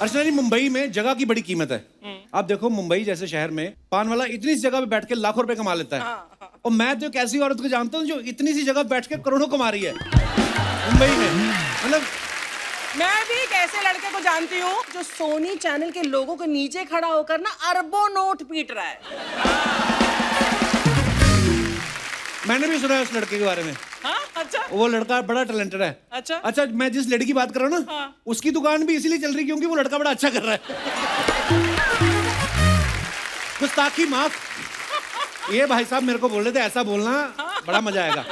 अर्चना जी, मुंबई में जगह की बड़ी कीमत है। आप देखो मुंबई जैसे शहर में पान वाला इतनी सी जगह पे बैठ के लाखों रुपए कमा लेता है। और मैं तो एक ऐसी औरत को जानता हूँ जो इतनी सी जगह बैठ के करोड़ों कमा रही है मुंबई में। मतलब मैं भी एक ऐसे लड़के को जानती हूँ जो सोनी चैनल के लोगों के नीचे खड़ा होकर ना अरबों नोट पीट रहा है। मैंने भी सुना है उस लड़के के बारे में। हाँ? अच्छा। वो लड़का बड़ा टैलेंटेड है। अच्छा, मैं जिस लड़की की बात कर रहा हूँ ना, हाँ। उसकी दुकान भी इसीलिए चल रही क्योंकि वो लड़का बड़ा अच्छा कर रहा है। गुस्ताखी माफ। ये भाई साहब मेरे को बोल रहे थे ऐसा बोलना, बड़ा मजा आएगा।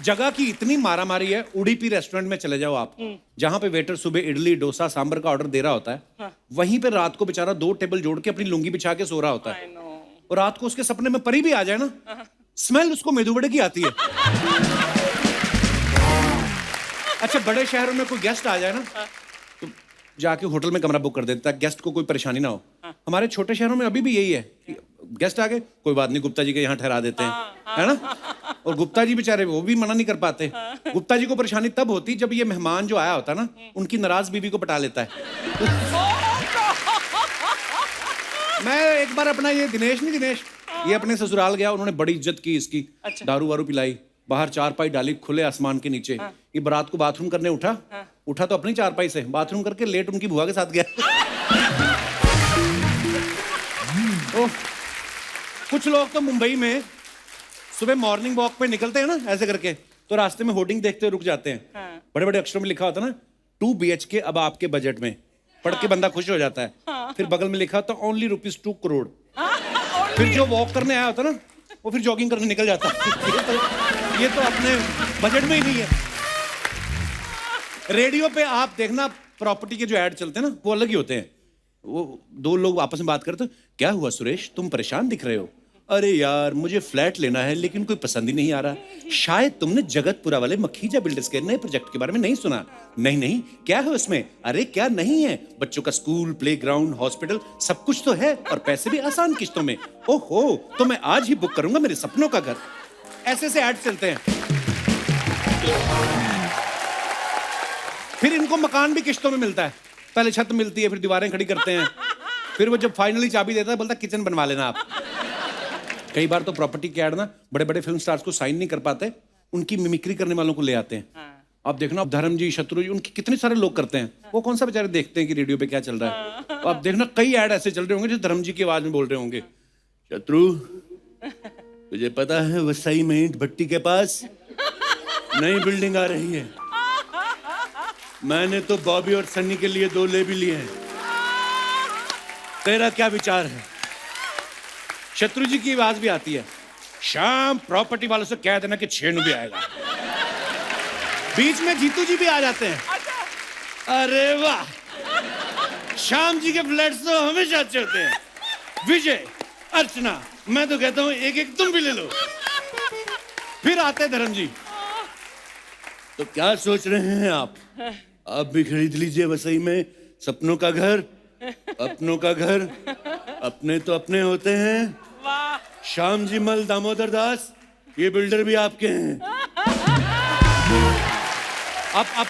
जगह की इतनी मारामारी है, उडुपी रेस्टोरेंट में चले जाओ आप, जहां पे वेटर सुबह इडली डोसा सांभर का ऑर्डर दे रहा होता है। हाँ। वहीं पे रात को बेचारा 2 टेबल जोड़ के अपनी लुंगी बिछा के सो रहा होता है। और रात को उसके सपने में परी भी आ जाए ना, स्मेल उसको मेदू वड़े की आती है। अच्छा, बड़े शहरों में कोई गेस्ट आ जाए ना, तो जाके होटल में कमरा बुक कर देता है, गेस्ट को कोई परेशानी ना हो। हमारे छोटे शहरों में अभी भी यही है कि गेस्ट आ गए, कोई बात नहीं, गुप्ता जी के यहाँ ठहरा देते हैं, है ना। और गुप्ता जी बेचारे वो भी मना नहीं कर पाते। गुप्ता जी को परेशानी तब होती जब ये मेहमान जो आया होता ना, उनकी नाराज बीवी को पटा लेता है। मैं एक बार अपना ये दिनेश ये अपने ससुराल गया, उन्होंने बड़ी इज्जत की इसकी। अच्छा। दारू वारू पिलाई, बाहर चारपाई डाली खुले आसमान के नीचे। ये बारात को बाथरूम करने उठा तो अपनी चारपाई से बाथरूम करके लेट उनकी बुआ के साथ गया। ओह, कुछ लोग तो मुंबई में सुबह मॉर्निंग वॉक पे निकलते हैं ना ऐसे करके, तो रास्ते में होर्डिंग देखते हुए रुक जाते हैं। बड़े बड़े अक्षरों में लिखा होता है ना, 2 BHK अब आपके बजट में। पढ़ के बंदा खुश हो जाता है। फिर बगल में लिखा होता है ओनली ₹2 करोड़। फिर जो वॉक करने आया होता ना, वो फिर जॉगिंग करने निकल जाता है। ये तो अपने बजट में ही नहीं है। रेडियो पे आप देखना प्रॉपर्टी के जो ऐड चलते हैं ना, वो अलग ही होते हैं। वो 2 लोग आपस में बात करते, क्या हुआ सुरेश, तुम परेशान दिख रहे हो? अरे यार, मुझे फ्लैट लेना है लेकिन कोई पसंद ही नहीं आ रहा। शायद तुमने जगतपुरा वाले मखीजा बिल्डर्स के नए प्रोजेक्ट के बारे में नहीं सुना। नहीं, क्या है उसमें? अरे क्या नहीं है, बच्चों का स्कूल, प्लेग्राउंड, हॉस्पिटल, सब कुछ तो है और पैसे भी आसान किस्तों में। ओहो, तो मैं आज ही बुक करूंगा मेरे सपनों का घर। ऐसे से ऐड चलते हैं। फिर इनको मकान भी किस्तों में मिलता है। पहले छत मिलती है, फिर दीवारें खड़ी करते हैं, फिर वो जब फाइनली चाबी देता है बोलता है किचन बनवा लेना आप। कई बार तो प्रॉपर्टी के ऐड ना बड़े बड़े फिल्म स्टार्स को साइन नहीं कर पाते, उनकी मिमिक्री करने वालों को ले आते हैं। आप देखना, धर्म जी, शत्रु जी, उनके कितने सारे लोग करते हैं। वो कौन सा बेचारे देखते हैं कि रेडियो पे क्या चल रहा है। तो आप देखना कई ऐड ऐसे चल रहे होंगे जो धर्म जी की आवाज में बोल रहे होंगे, शत्रु तुझे पता है वसई में ईंट भट्टी के पास नई बिल्डिंग आ रही है। मैंने तो बॉबी और सन्नी के लिए 2 ले भी लिए हैं। तेरा क्या विचार है? शत्रु जी की आवाज भी आती है, शाम प्रॉपर्टी वालों से कह देना कि छेनू भी आएगा। बीच में जीतू जी भी आ जाते हैं। अरे वाह, शाम जी के फ्लैट्स तो हमेशा अच्छे होते हैं। विजय, अर्चना, मैं तो कहता हूं एक एक तुम भी ले लो। फिर आते धर्म जी, तो क्या सोच रहे हैं आप भी खरीद लीजिए वसई में सपनों का घर। अपनों का घर अपने तो अपने होते हैं। श्याम जी मल दामोदर दास, ये बिल्डर भी आपके हैं। अब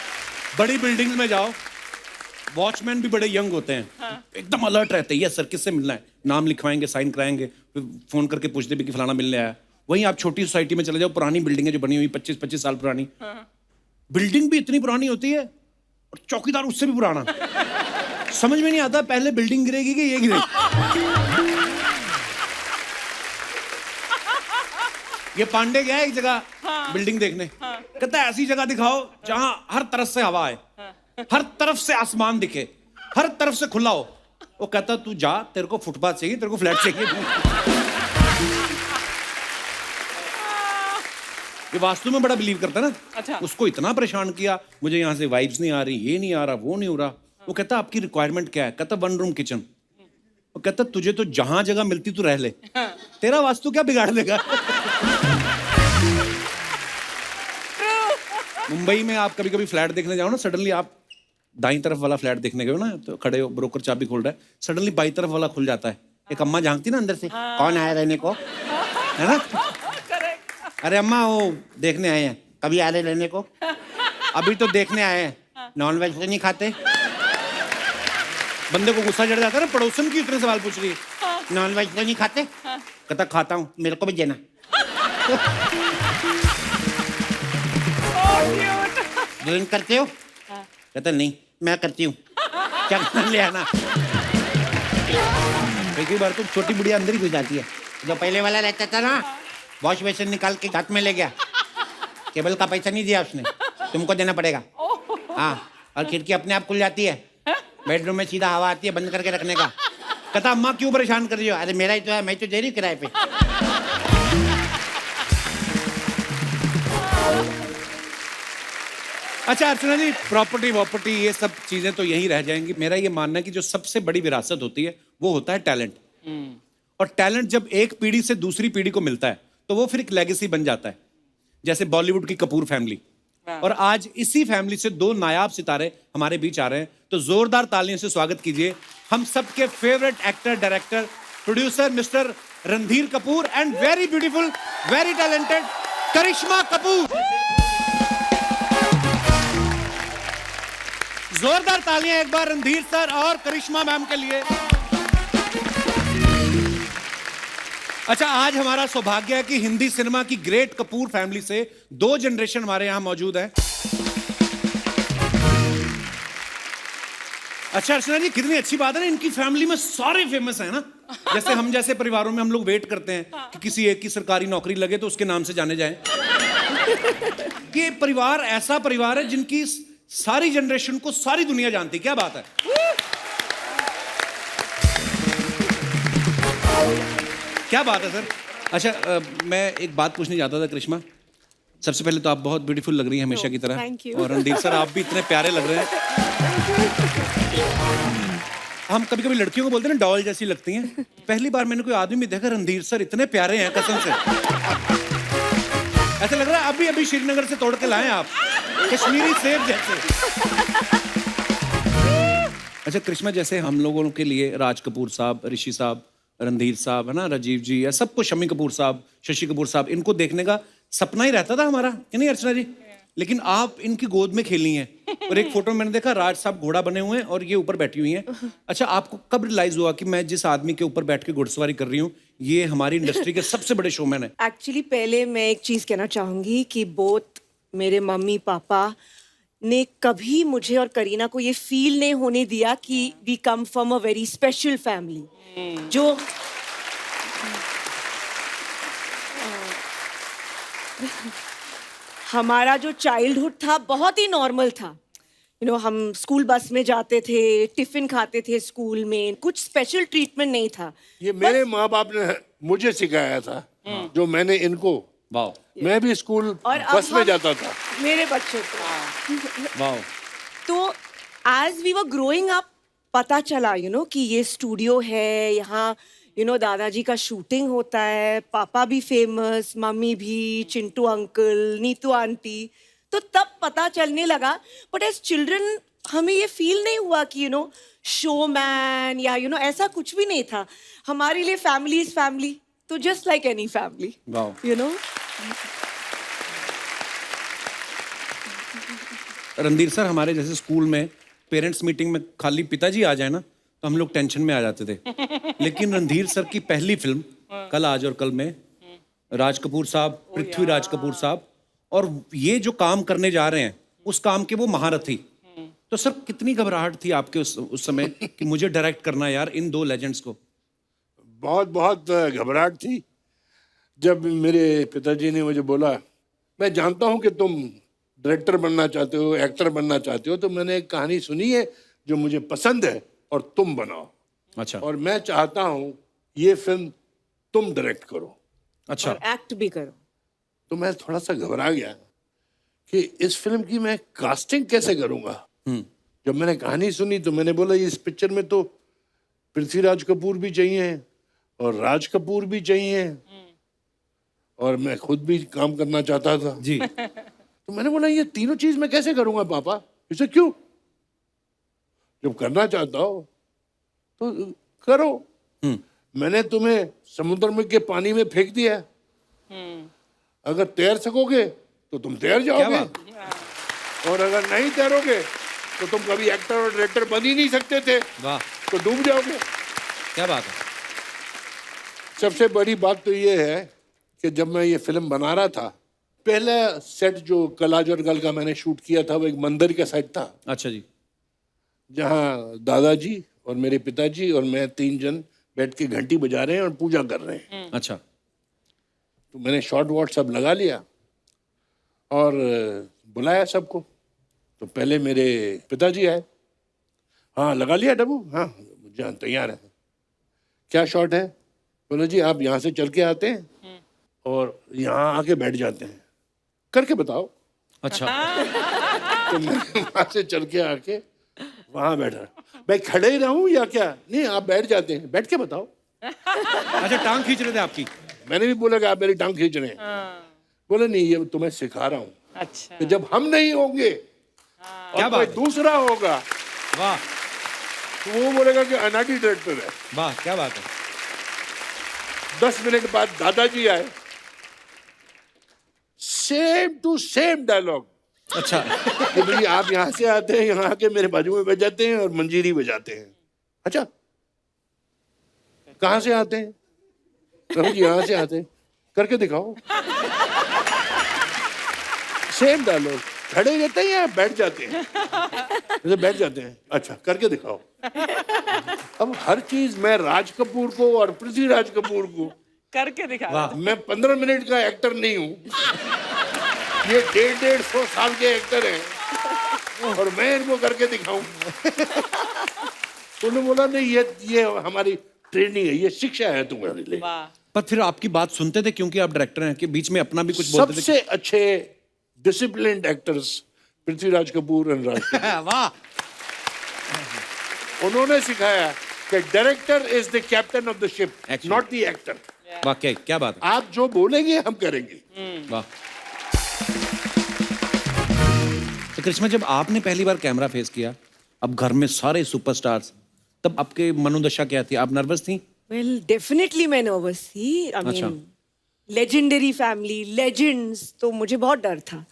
बड़ी बिल्डिंग्स में जाओ, वॉचमैन भी बड़े यंग होते हैं। एकदम अलर्ट रहते हैं, ये सर किससे मिलना है, नाम लिखवाएंगे, साइन कराएंगे, फिर फोन करके पूछते भी कि फलाना मिलने आया। वहीं आप छोटी सोसाइटी में चले जाओ, पुरानी बिल्डिंगें जो बनी हुई 25-25 साल पुरानी, बिल्डिंग भी इतनी पुरानी होती है और चौकीदार उससे भी पुराना। समझ में नहीं आता पहले बिल्डिंग गिरेगी कि ये गिरेगी। ये पांडे गया एक जगह बिल्डिंग देखने, कहता है ऐसी जगह दिखाओ जहां हर तरफ से हवा आए, हर तरफ से आसमान दिखे, हर तरफ से खुला हो। वो कहता तू जा, तेरे को फुटपाथ चाहिए, तेरे को फ्लैट चाहिए। ये वास्तु में बड़ा बिलीव करता है ना। अच्छा। उसको इतना परेशान किया, मुझे यहाँ से वाइब्स नहीं आ रही, ये नहीं आ रहा, वो नहीं हो रहा। वो कहता आपकी रिक्वायरमेंट क्या है? कहता 1 रूम किचन। वो कहता तुझे तो जहां जगह मिलती तू रह ले, तेरा वास्तु क्या बिगाड़ देगा। मुंबई में आप कभी कभी फ्लैट देखने जाओ ना, सडनली आप दाईं तरफ वाला फ्लैट देखने गए हो ना, तो खड़े हो, ब्रोकर चाबी खोल रहा है, सडनली बाईं तरफ वाला खुल जाता है। एक अम्मा झांकती ना अंदर से, कौन आया रहने को, है ना। अरे अम्मा वो देखने आए हैं, कभी आ रहे रहने को? अभी तो देखने आए हैं। नॉन वेज तो नहीं खाते? बंदे को गुस्सा चढ़ जाता है ना, पड़ोसन की इतने सवाल पूछ रही है। नॉन वेज तो नहीं खाते? कहता खाता हूँ, मेरे को भी देना। ड्रिंक करते हो? कहता नहीं, मैं करती हूँ। क्या ले आना। एक बार तो छोटी बुढ़िया अंदर ही घुस जाती है। जो पहले वाला रहता था ना, वॉश बेसिन निकाल के हाथ में ले गया, केबल का पैसा नहीं दिया उसने, तुमको देना पड़ेगा। हाँ, और खिड़की अपने आप खुल जाती है, बेडरूम में सीधा हवा आती है, बंद करके रखने का। कहता अम्मा क्यों परेशान कर रही हो? अरे मेरा ही तो है, मैं तो दे रही हूँ किराए पे। अच्छा अर्चना जी, प्रॉपर्टी ये सब चीजें तो यहीं रह जाएंगी। मेरा ये मानना है कि जो सबसे बड़ी विरासत होती है वो होता है टैलेंट। और टैलेंट जब एक पीढ़ी से दूसरी पीढ़ी को मिलता है तो वो फिर एक लेगेसी बन जाता है। जैसे बॉलीवुड की कपूर फैमिली, और आज इसी फैमिली से दो नायाब सितारे हमारे बीच आ रहे हैं। तो जोरदार तालियों से स्वागत कीजिए हम सबके favourite actor, director, producer mister Randhir Kapoor and very beautiful, very talented Karisma Kapoor. जोरदार तालियां एक बार रणधीर सर और करिश्मा मैम के लिए। अच्छा, आज हमारा सौभाग्य है कि हिंदी सिनेमा की ग्रेट कपूर फैमिली से दो जनरेशन हमारे यहां मौजूद है। अच्छा अर्चना जी, कितनी अच्छी बात है ना, इनकी फैमिली में सारे फेमस हैं ना। जैसे हम जैसे परिवारों में हम लोग वेट करते हैं कि किसी एक की सरकारी नौकरी लगे तो उसके नाम से जाने जाएं। ये परिवार ऐसा परिवार है जिनकी सारी जनरेशन को सारी दुनिया जानती। क्या बात है। क्या बात है सर। अच्छा मैं एक बात पूछने जाता था करिश्मा। सबसे पहले तो आप बहुत ब्यूटीफुल लग रही हैं हमेशा की तरह। Thank you. और रणधीर सर आप भी इतने प्यारे लग रहे हैं। हम कभी कभी लड़कियों को बोलते हैं ना डॉल जैसी लगती हैं। पहली बार मैंने कोई आदमी देखा रणधीर सर इतने प्यारे हैं, कसम से ऐसा लग रहा है अभी अभी श्रीनगर से तोड़ के लाए आप, कश्मीरी सेब जैसे। अच्छा करिश्मा, जैसे हम लोगों के लिए राज कपूर साहब, ऋषि साहब, रणधीर साहब है ना, राजीव जी, या सबको, शम्मी कपूर साहब, शशि कपूर साहब, इनको देखने का सपना ही रहता था हमारा, कि नहीं अर्चना जी? लेकिन आप इनकी गोद में खेली हैं। और एक फोटो में मैंने देखा राज साहब घोड़ा बने हुए हैं और ये ऊपर बैठी हुई हैं। अच्छा, आपको कब रियलाइज हुआ कि मैं जिस आदमी के ऊपर बैठ के घुड़सवारी कर रही हूँ ये हमारी इंडस्ट्री के सबसे बड़े शोमैन है? एक्चुअली पहले मैं एक चीज कहना चाहूंगी कि बोथ मेरे मम्मी पापा ने कभी मुझे और करीना को ये फील नहीं होने दिया कि we come from a very special family. जो हमारा जो चाइल्डहुड था बहुत ही नॉर्मल था। हम स्कूल बस में जाते थे, टिफिन खाते थे स्कूल में, कुछ स्पेशल ट्रीटमेंट नहीं था। ये मेरे माँ बाप ने मुझे सिखाया था, जो मैंने इनको। वाह। मैं भी स्कूल और बस में जाता था मेरे बच्चों को। वाह। तो as we were growing up पता चला कि ये स्टूडियो है, यहाँ दादाजी का शूटिंग होता है, पापा भी फेमस, मम्मी भी, चिंटू अंकल, नीतू आंटी। तो तब पता चलने लगा। बट एज चिल्ड्रन हमें ये फील नहीं हुआ कि शोमैन या ऐसा कुछ भी नहीं था। हमारे लिए फैमिली इज फैमिली, तो just like any family. Randhir sir, हमारे जैसे स्कूल में पेरेंट्स मीटिंग में खाली पिताजी आ जाए ना तो हम लोग टेंशन में आ जाते थे। लेकिन रणधीर सर की पहली फिल्म कल आज और कल में राज कपूर साहब, पृथ्वीराज कपूर साहब, और ये जो काम करने जा रहे हैं उस काम के वो महारथी। तो सर कितनी घबराहट थी आपके उस समय कि मुझे डायरेक्ट करना यार इन दो लेजेंड्स को? बहुत बहुत घबराहट थी। जब मेरे पिताजी ने मुझे बोला, मैं जानता हूँ कि तुम डायरेक्टर बनना चाहते हो, एक्टर बनना चाहते हो, तो मैंने एक कहानी सुनी है जो मुझे पसंद है और तुम बनाओ। अच्छा। और मैं चाहता हूँ ये फिल्म तुम डायरेक्ट करो। अच्छा। और एक्ट भी करो। तो मैं थोड़ा सा घबरा गया कि इस फिल्म की मैं कास्टिंग कैसे करूँगा। जब मैंने कहानी सुनी तो मैंने बोला इस पिक्चर में तो पृथ्वीराज कपूर भी चाहिए और राज कपूर भी चाहिए और मैं खुद भी काम करना चाहता था जी। तो मैंने बोला ये तीनों चीज मैं कैसे करूंगा पापा? इसे क्यों? जब करना चाहता हो तो करो। मैंने तुम्हें समुद्र में के पानी में फेंक दिया, अगर तैर सकोगे तो तुम तैर जाओगे, और अगर नहीं तैरोगे तो तुम कभी एक्टर और डायरेक्टर बन ही नहीं सकते थे, वाह, तो डूब जाओगे। क्या बात है। सबसे बड़ी बात तो ये है कि जब मैं ये फिल्म बना रहा था, पहला सेट जो कलाजर गल का मैंने शूट किया था वो एक मंदिर का सेट था, अच्छा जी। जहाँ दादाजी और मेरे पिताजी और मैं 3 जन बैठ के घंटी बजा रहे हैं और पूजा कर रहे हैं। अच्छा। तो मैंने शॉर्ट वॉट सब लगा लिया और बुलाया सबको। तो पहले मेरे पिताजी आए, हाँ लगा लिया डब्बू, हाँ जान तैयार है, क्या शॉट है? बोले जी आप यहाँ से चल के आते हैं और यहाँ आके बैठ जाते हैं, करके बताओ। अच्छा। तो मैं वहाँ से चल के आके वहाँ बैठा, मैं खड़े ही रहूं या क्या? नहीं आप बैठ जाते हैं, बैठ के बताओ। अच्छा, टांग खींच रहे थे आपकी? मैंने भी बोला कि आप मेरी टांग खींच रहे हैं। बोले नहीं ये तुम्हें सिखा रहा हूँ अच्छा कि जब हम नहीं होंगे क्या और कोई बात है। दूसरा होगा वाह तो वो बोलेगा कि अनाड़ी डायरेक्टर है। वाह, क्या बात है। 10 मिनट बाद दादाजी आए, सेम टू सेम डायलॉग अच्छा। कि भाई आप यहाँ से आते हैं, यहाँ आके मेरे बाजू में बैठ जाते हैं और मंजीरी बजाते हैं। अच्छा कहाँ से आते हैं? प्रभु जी यहाँ से आते हैं, करके दिखाओ। सेम डायलॉग, खड़े रहते हैं या बैठ जाते हैं? जैसे बैठ जाते हैं, अच्छा करके दिखाओ। अब हर चीज मैं राज कपूर को और पृथ्वीराज कपूर को, करके दिखा। वाह, मैं 15 मिनट का एक्टर नहीं हूँ, ये 150 साल के एक्टर हैं और मैं इनको करके दिखाऊं। उन्होंने बोला नहीं ये हमारी ट्रेनिंग है, ये शिक्षा है तुम्हारे लिए। वाह पर फिर आपकी बात सुनते थे क्योंकि आप डायरेक्टर हैं कि बीच में अपना भी कुछ बोलते थे? सबसे अच्छे डिसिप्लिन्ड एक्टर्स पृथ्वीराज कपूर और राज कपूर। वाह, उन्होंने सिखाया कि director is the captain of the ship, Actually. Not the actor. वाकई क्या बात है। आप जो बोलेंगे हम करेंगे। वाह। तो करिश्मा, जब आपने पहली बार कैमरा फेस किया, अब घर में सारे सुपरस्टार्स, तब आपके मनोदशा क्या थी? आप नर्वस थी? वेल डेफिनेटली मैं नर्वस थी। आई अच्छा। मीन लेजेंडरी फैमिली, लेजेंड्स, तो मुझे बहुत डर था,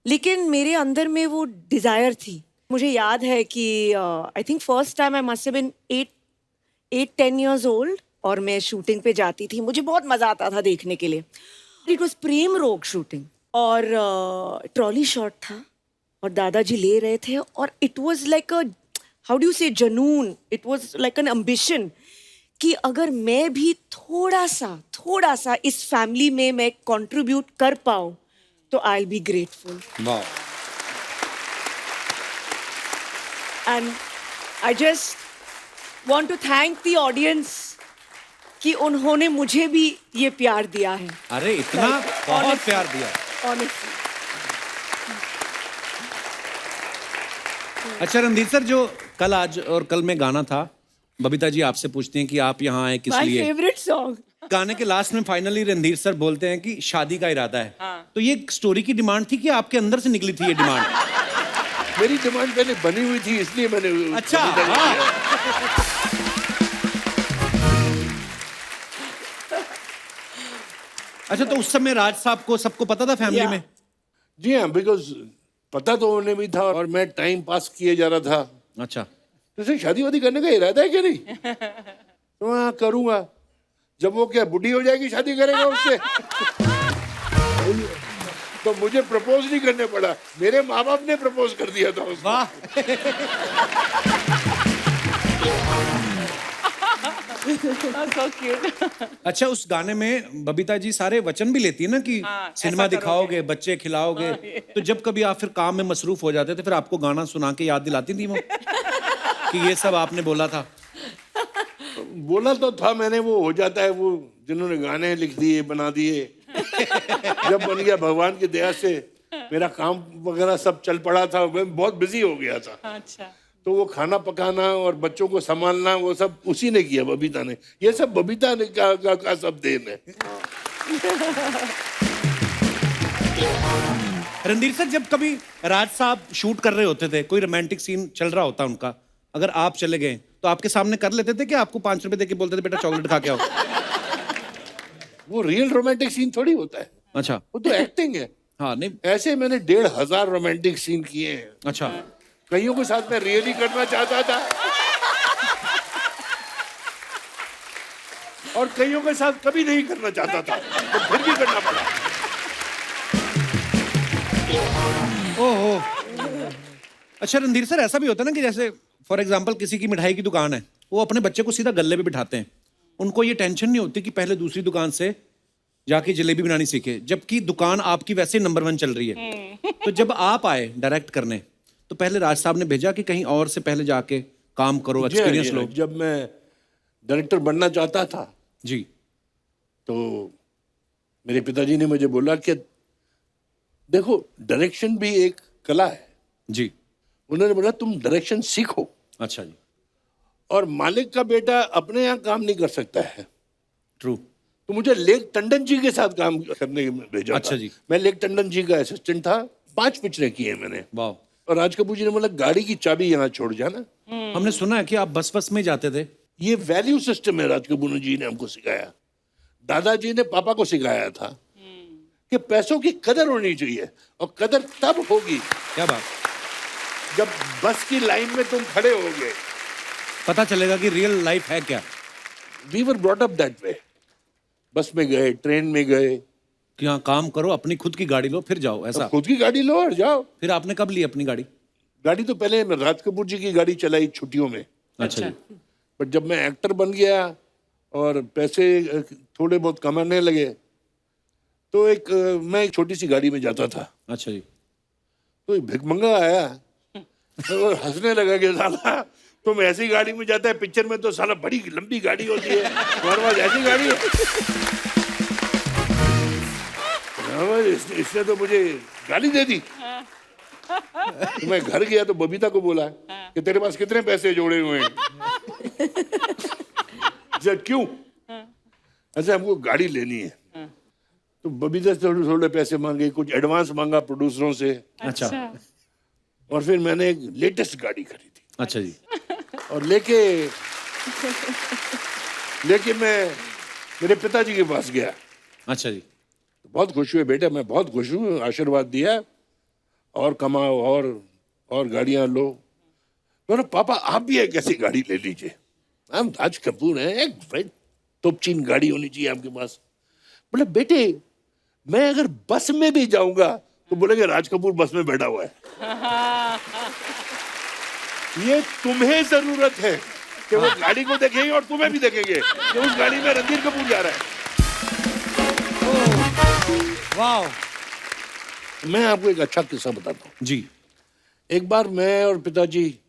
लेकिन मेरे अंदर में वो डिजायर थी। मुझे याद है कि I think first time I must have been 8-10 years old और मैं शूटिंग पे जाती थी। मुझे बहुत मजा आता था देखने के लिए। इट वॉज प्रेम रोग शूटिंग और ट्रॉली शॉट था और दादाजी ले रहे थे और it was like a, how do you say, जनून। It was like an ambition कि अगर मैं भी थोड़ा सा इस फैमिली में मैं कंट्रीब्यूट कर पाऊँ तो आई विल बी ग्रेटफुल। वाह। And I just want to thank the audience कि उन्होंने मुझे भी ये प्यार दिया है। अरे इतना बहुत प्यार दिया। ऑनेस्टली अच्छा रणधीर सर, जो कल, आज और कल में गाना था, बबीता जी आपसे पूछती हैं कि आप यहाँ आए किस माय लिए? Favourite song. गाने के लास्ट में फाइनली रणधीर सर बोलते हैं कि शादी का इरादा है। तो ये स्टोरी की डिमांड थी कि आपके अंदर से निकली थी ये डिमांड? मेरी डिमांड पहले बनी हुई थी, इसलिए मैंने अच्छा, हाँ। अच्छा, तो उस समय राज साहब को सबको पता था फैमिली में? जी हाँ, बिकॉज पता तो उन्हें भी था और मैं टाइम पास किए जा रहा था। अच्छा। तुझे शादी वादी करने का इरादा है क्या? नहीं तो हाँ करूंगा। जब वो क्या बुढ़ी हो जाएगी शादी करेगा उससे? तो मुझे प्रपोज नहीं करने पड़ा, मेरे माँ बाप ने प्रपोज कर दिया था उसको। वाह। so cute. अच्छा, उस गाने में बबीता जी सारे वचन भी लेती है ना कि हाँ, सिनेमा ऐसा दिखाओगे, बच्चे खिलाओगे। तो जब कभी आप फिर काम में मसरूफ हो जाते थे, फिर आपको गाना सुना के याद दिलाती थी वो कि ये सब आपने बोला था? बोला तो था मैंने, वो हो जाता है, वो जिन्होंने गाने लिख दिए बना दिए। जब बन गया भगवान की दया से, मेरा काम वगैरह सब चल पड़ा था, मैं बहुत बिजी हो गया था। अच्छा तो वो खाना पकाना और बच्चों को संभालना वो सब उसी ने किया, बबीता ने। ये सब बबीता ने का सब देन है। रणधीर सर, जब कभी राज साहब शूट कर रहे होते थे, कोई रोमांटिक सीन चल रहा होता उनका, अगर आप चले गए तो आपके सामने कर लेते थे कि आपको 5 रुपए देके बोलते थे बेटा चॉकलेट खा के आओ? वो रियल रोमांटिक सीन थोड़ी होता है, अच्छा। वो तो एक्टिंग है। हाँ, नहीं। ऐसे मैंने 1,500 रोमांटिक सीन किए हैं। अच्छा। कईयों के साथ मैं रियली करना चाहता था और कईयों के साथ कभी नहीं करना चाहता था, तो फिर भी करना पड़ा। ओहो। अच्छा रणधीर सर, ऐसा भी होता है ना कि जैसे फॉर एग्जांपल किसी की मिठाई की दुकान है, वो अपने बच्चे को सीधा गल्ले पे बिठाते हैं, उनको ये टेंशन नहीं होती कि पहले दूसरी दुकान से जाके जलेबी बनानी सीखे, जबकि दुकान आपकी वैसे नंबर 1 चल रही है। तो जब आप आए डायरेक्ट करने, तो पहले राज साहब ने भेजा कि कहीं और से पहले जाके काम करो, एक्सपीरियंस लो? जब मैं डायरेक्टर बनना चाहता था जी। तो मेरे पिताजी ने मुझे बोला कि देखो डायरेक्शन भी एक कला है। जी। उन्होंने बोला तुम डायरेक्शन सीखो, अच्छा जी। और मालिक का बेटा अपने यहाँ काम नहीं कर सकता है। ट्रू। तो मुझे लेक टंडन जी के साथ काम करने भेजा अच्छा था। जी। मैं लेक टंडन जी का असिस्टेंट था, 5 पिक्चरें की है मैंने। वाह। और राज कपूर जी ने बोला गाड़ी की चाबी यहाँ छोड़ जाना। हमने सुना है कि आप बस में जाते थे। ये वैल्यू सिस्टम है राज कपूर जी ने हमको सिखाया। दादाजी ने पापा को सिखाया था कि पैसों की कदर होनी चाहिए, और कदर तब होगी क्या बात। जब बस की लाइन में तुम खड़े होगे, पता चलेगा कि रियल लाइफ है क्या। We were brought up that way. Bus में गए, ट्रेन में गए, कि हाँ काम करो, अपनी खुद की गाड़ी लो फिर जाओ, ऐसा। खुद की गाड़ी लो और जाओ। फिर आपने कब ली अपनी गाड़ी? गाड़ी तो पहले मैं राज कपूर जी की गाड़ी चलाई छुट्टियों में। अच्छा जी। बट जब मैं एक्टर बन गया और पैसे थोड़े बहुत कमाने लगे, तो मैं एक छोटी सी गाड़ी में जाता था। अच्छा जी। तो एक भिखमंगा आया और हंसने लगा कि साला तुम ऐसी गाड़ी में जाता है, पिक्चर में तो साला बड़ी लंबी गाड़ी होती है, तुम्हारे पास ऐसी गाड़ी है। इसने तो मुझे गाली दे दी। तो मैं घर गया तो बबीता को बोला कि तेरे पास कितने पैसे जोड़े हुए हैं? क्यों? अच्छा हमको गाड़ी लेनी है। तो बबीता से थोड़े पैसे मांगे, कुछ एडवांस मांगा प्रोड्यूसरों से। अच्छा। और फिर मैंने एक लेटेस्ट गाड़ी खरीदी। अच्छा जी। और लेके मैं मेरे पिताजी के पास गया। अच्छा जी। बहुत खुश हुए, बेटा मैं बहुत खुश हूँ, आशीर्वाद दिया, और कमाओ और गाड़ियां लो। बोला पापा आप भी एक ऐसी गाड़ी ले लीजिए, हम राज कपूर हैं, एक भाई तोपचीन गाड़ी होनी चाहिए आपके पास। बोले बेटे मैं अगर बस में भी जाऊंगा तो बोलेंगे राज कपूर बस में बैठा हुआ है। ये तुम्हें जरूरत है कि वो गाड़ी को देखेंगे और तुम्हें भी देखेंगे कि उस गाड़ी में रणधीर कपूर जा रहा है। वाह। मैं आपको एक अच्छा किस्सा बताता हूँ जी। एक बार मैं और पिताजी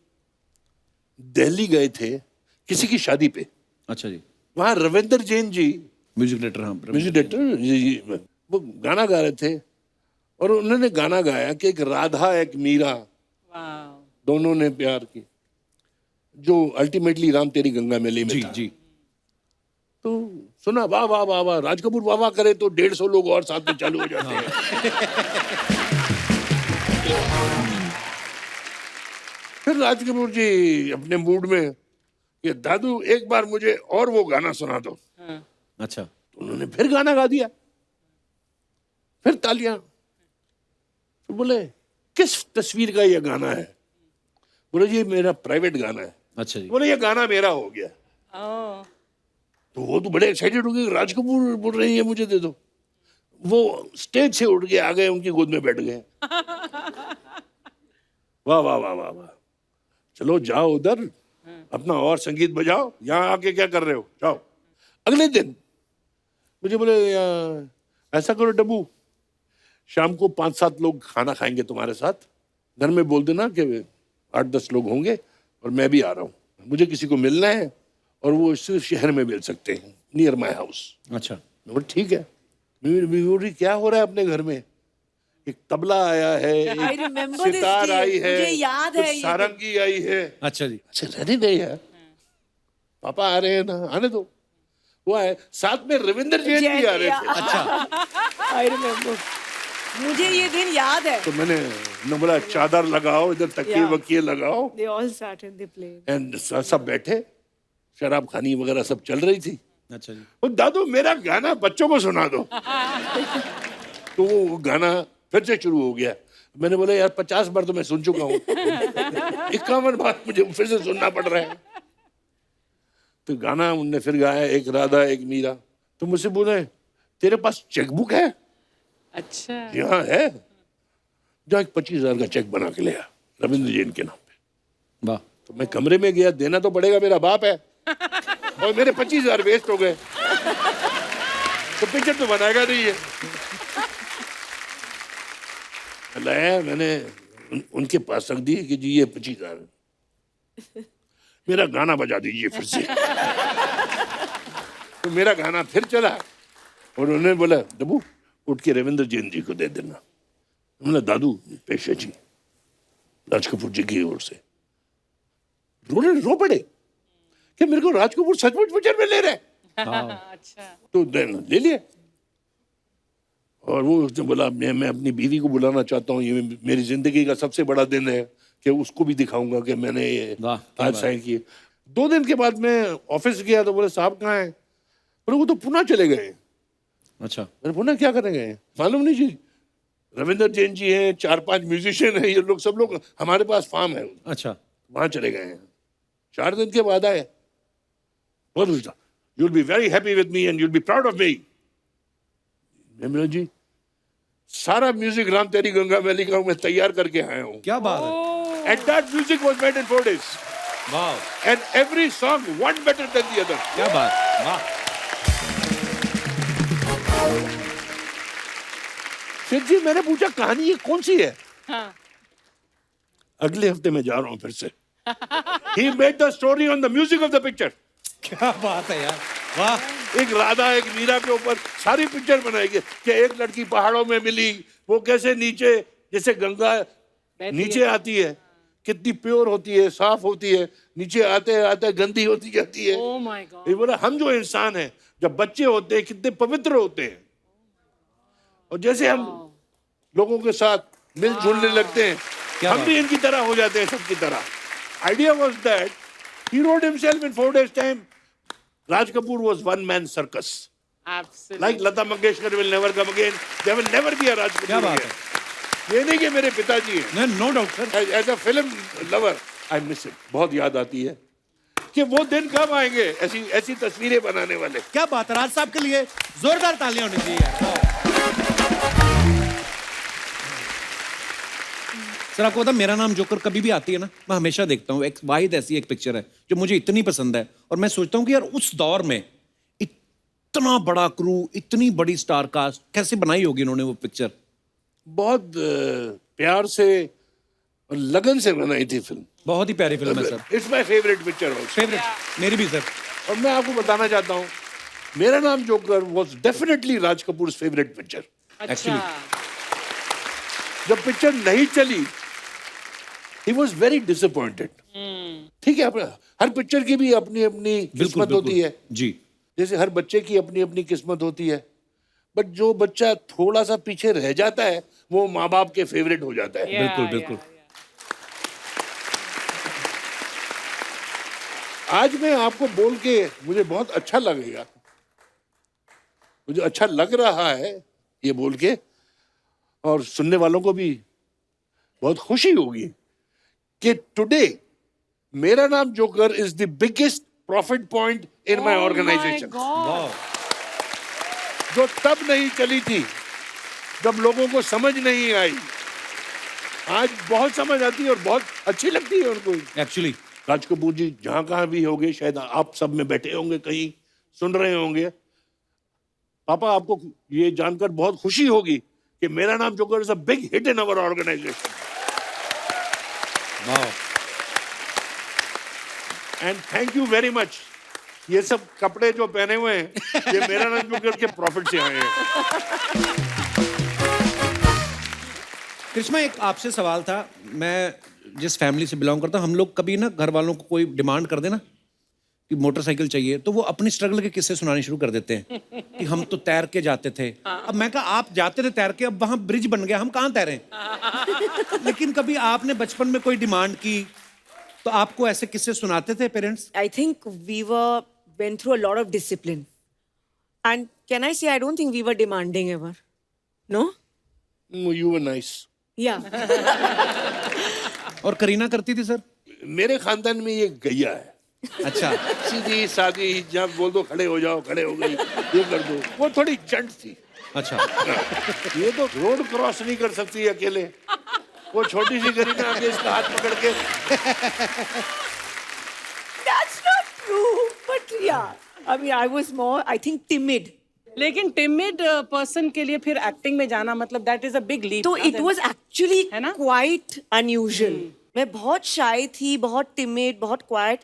दिल्ली गए थे किसी की शादी पे। अच्छा जी। वहां रविंदर जैन जी म्यूजिक डायरेक्टर। हाँ म्यूजिक डायरेक्टर जी, वो गाना गा रहे थे, और उन्होंने गाना गाया कि एक राधा एक मीरा दोनों ने प्यार की, जो अल्टीमेटली राम तेरी गंगा मैली में जी था। जी। तो सुना वाह वाह वाह वाह, राज कपूर वाह वाह करे तो 150 लोग और साथ में चालू हो जाते हैं। फिर राज कपूर जी अपने मूड में कि दादू एक बार मुझे और वो गाना सुना दो। अच्छा। तो उन्होंने फिर गाना गा दिया, फिर तालियां। तो बोले किस तस्वीर का ये गाना है? बोले ये मेरा प्राइवेट गाना है। अच्छा जी। बोले ये गाना मेरा हो गया। तो वो तो बड़े एक्साइटेड हो गए, राज कपूर बोल रही है मुझे दे दो। वो स्टेज से उठ के आ गए, उनकी गोद में बैठ गए। वाह वाह वाह वाह वाह, चलो जाओ उधर अपना और संगीत बजाओ, यहाँ आके क्या कर रहे हो, जाओ। अगले दिन मुझे बोले ऐसा करो डब्बू, शाम को 5-7 लोग खाना खाएंगे तुम्हारे साथ, घर में बोल देना कि 8-10 लोग होंगे और मैं भी आ रहा हूँ, मुझे किसी को मिलना है और वो इस शहर में मिल सकते हैं, नियर माई हाउस। अच्छा। मैं बोला ठीक है। क्या हो रहा है अपने घर में? एक तबला आया है, एक सितार आई है, मुझे याद है, कुछ सारंगी आई है। अच्छा जी। अच्छा रहने दे यार, पापा आ रहे हैं ना, आने दो। वो है साथ में रविंदर जैन भी आ रहे थे। अच्छा। आई रिमेम्बर, मुझे ये दिन याद है। तो मैंने बोला चादर लगाओ, इधर तकिए वकिए लगाओ। They all sat and they played. And सब बैठे, शराब खानी वगैरह सब चल रही थी। अच्छा जी। वो दादू मेरा गाना बच्चों को सुना दो। तो वो गाना फिर से शुरू हो गया, मैंने बोला यार 50 बार तो मैं सुन चुका हूँ, 51 बार मुझे फिर से सुनना पड़ रहा है। तो गाना उनने फिर गाया, एक राधा एक मीरा। तो मुझसे बोले तेरे पास चेकबुक है? अच्छा। यहाँ है, जो एक 25,000 का चेक बना के ले आया रविंद्र जैन के नाम पे। वाह। तो मैं कमरे में गया, देना तो पड़ेगा, मेरा बाप है, और मेरे 25,000 वेस्ट हो गए, तो पिक्चर तो बनाएगा नहीं है। लाया मैंने उनके पास रख दी कि जी ये 25,000, मेरा गाना बजा दीजिए फिर से। तो मेरा गाना फिर चला और उन्होंने बोला डब्बू उठ के रविंद्र जैन जी को दे देना। बोला दादू पेशे जी, राज कपूर जी की ओर से। रो पड़े कि मेरे को राज कपूर सचमुच पिक्चर में ले रहे। अच्छा। तो ले लिया। और वो उसने बोला मैं अपनी बीवी को बुलाना चाहता हूँ, ये मेरी जिंदगी का सबसे बड़ा दिन है कि उसको भी दिखाऊंगा कि मैंने ये आज साइन किए। 2 दिन के बाद मैं ऑफिस गया तो बोले साहब कहाँ हैं? बोले वो तो पुणे चले गए। अच्छा। मैंने पुणे क्या करेंगे? मालूम नहीं जी, रविंद्र जैन जी हैं, 4-5 म्यूजिशियन हैं, ये लोग सब लोग हमारे पास फार्म है, अच्छा। वहां चले गए हैं। 4 दिन के बाद आए, you'll be very happy with me and you'll be proud of me। मैं बोला जी सारा म्यूजिक राम तेरी गंगा मैली का मैं तैयार करके आया हूँ। क्या बात है। And that music was made in 4 days। वाह। And every song one better than the other। क्या बात। वाह। फिर जी मैंने पूछा कहानी ये कौन सी है? हाँ। अगले हफ्ते में जा रहा हूँ फिर से। He made the story on the music of the picture। क्या बात है यार। वाह। एक राधा एक मीरा के ऊपर सारी पिक्चर बनाएगी कि एक लड़की पहाड़ों में मिली, वो कैसे नीचे जैसे गंगा नीचे आती है, कितनी प्योर होती है, साफ होती है, नीचे आते आते गंदी होती जाती है। Oh my God। ये बोला हम जो इंसान हैं जब बच्चे होते हैं कितने पवित्र होते हैं, और जैसे हम लोगों के साथ मिलजुलने लगते हैं हम भी इनकी तरह हो जाते हैं, सबकी तरह। Idea was that he wrote himself in 4 days time। Raj Kapoor was one man circus। Absolutely। Like Lata Mangeshkar will never come again, there will never be a Raj Kapoor क्या बात again। ये नहीं कि मेरे पिताजी हैं। No doubt sir. As a film lover, I miss it। बहुत याद आती है कि वो दिन कब आएंगे ऐसी तस्वीरें बनाने वाले। क्या बात है। राज साहब के लिए जोरदार तालियां होनी चाहिए यार। सर आपको पता मेरा नाम जोकर कभी भी आती है ना, मैं हमेशा देखता हूँ। एक वाहिद ऐसी एक पिक्चर है जो मुझे इतनी पसंद है, और मैं सोचता हूँ कि यार उस दौर में इतना बड़ा क्रू, इतनी बड़ी स्टार कास्ट कैसे बनाई होगी इन्होंने वो पिक्चर। बहुत प्यार से और लगन से बनाई थी फिल्म। बहुत ही प्यारी फिल्म है sir. It's my favourite picture also. Favourite मेरी भी सर। और मैं आपको बताना चाहता हूँ मेरा Naam joker was definitely Raj Kapoor favourite picture. अच्छा। जब पिक्चर नहीं चली he was very disappointed। ठीक है, हर पिक्चर की भी अपनी अपनी किस्मत होती है जी। जैसे हर बच्चे की अपनी अपनी किस्मत होती है, बट जो बच्चा थोड़ा सा पीछे रह जाता है वो माँ बाप के फेवरेट हो जाता है। बिल्कुल बिल्कुल। आज मैं आपको बोल के मुझे बहुत अच्छा लगेगा, मुझे अच्छा लग रहा है ये बोल के, और सुनने वालों को भी बहुत खुशी होगी कि today Mera Naam Joker is the biggest profit point in my organization. जो तब नहीं चली थी जब लोगों को समझ नहीं आई, आज बहुत समझ आती है और बहुत अच्छी लगती है उनको। एक्चुअली राज कपूर जी जहां कहां भी होंगे, शायद आप सब में बैठे होंगे, कहीं सुन रहे होंगे, पापा आपको ये जानकर बहुत खुशी होगी कि Mera Naam Joker is a big hit in our organization. And thank you very much. ये सब कपड़े जो पहने हुए हैं ये मेरा नाम जोकर के प्रॉफिट से आए हैं। कृष्णा एक आपसे सवाल था। मैं जिस फैमिली से बिलोंग करता हूँ, हम लोग कभी ना घर वालों को कोई डिमांड कर देना कि मोटरसाइकिल चाहिए, तो वो अपनी स्ट्रगल के किस्से सुनाने शुरू कर देते हैं कि हम तो तैर के जाते थे। अब मैं कहा आप जाते थे तैर के, अब वहां ब्रिज बन गया, हम कहाँ तैरें। लेकिन कभी आपने बचपन में कोई डिमांड की तो आपको ऐसे किस्से सुनाते थे parents? I think we went through a lot of discipline. And can I say, I don't think we were demanding ever. No? You were nice। या और करीना करती थी सर? मेरे खानदान में ये गैया है, अच्छा। सीधी सादी, जब बोल दो खड़े हो जाओ, खड़े हो गई, ये कर दो। वो थोड़ी चंट थी। अच्छा। ये तो रोड क्रॉस नहीं कर सकती अकेले, वो छोटी सी करीना आके इसका हाथ पकड़ के। That's not true, but yeah. I mean, I was more, I think, timid. लेकिन टिमिड पर्सन के लिए फिर एक्टिंग में जाना मतलब that is a big leap. तो it was actually है ना? quite unusual. मैं बहुत shy थी, बहुत timid, बहुत quiet.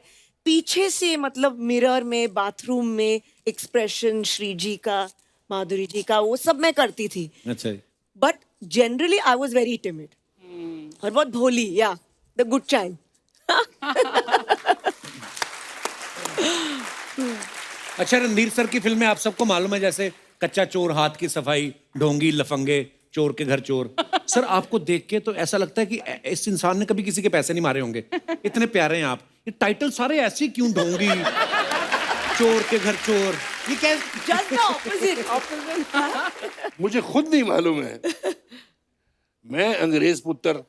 पीछे से मतलब मिरर में, बाथरूम में एक्सप्रेशन श्री जी का, माधुरी जी का, वो सब मैं करती थी. अच्छा जी। But generally, I was very timid. और बहुत भोली, yeah, the good child. अच्छा, रणधीर सर की फिल्में आप सबको मालूम है, जैसे कच्चा चोर, हाथ की सफाई, ढोंगी, लफंगे, चोर के घर चोर। सर आपको देख के तो ऐसा लगता है कि इस इंसान ने कभी किसी के पैसे नहीं मारे होंगे, इतने प्यारे हैं आप। ये टाइटल सारे ऐसे क्यों, ढोंगी, चोर के घर चोर, ये क्या? Just the opposite. मुझे खुद नहीं मालूम है। मैं अंग्रेज पुत्र,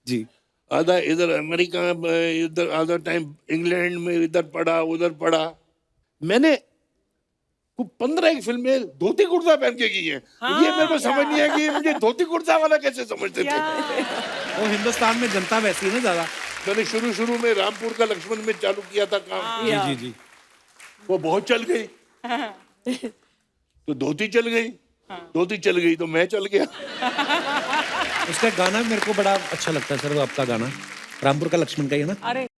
जी। आधा इधर अमेरिका में, इधर आधा टाइम इंग्लैंड में, इधर पढ़ा उधर पढ़ा। मैंने 15 एक फिल्में धोती कुर्ता पहन के की है। ये मेरे को समझ नहीं है कि मुझे धोती कुर्ता वाला कैसे समझते थे। वो हिंदुस्तान में जनता वैसी है ना ज्यादा। मैंने शुरू में रामपुर का लक्ष्मण में चालू किया था काम। जी जी जी। वो बहुत चल गई, तो धोती चल गई, धोती चल गई तो मैं चल गया। उसका गाना मेरे को बड़ा अच्छा लगता है सर, वो आपका गाना रामपुर का लक्ष्मण का ही है ना? अरे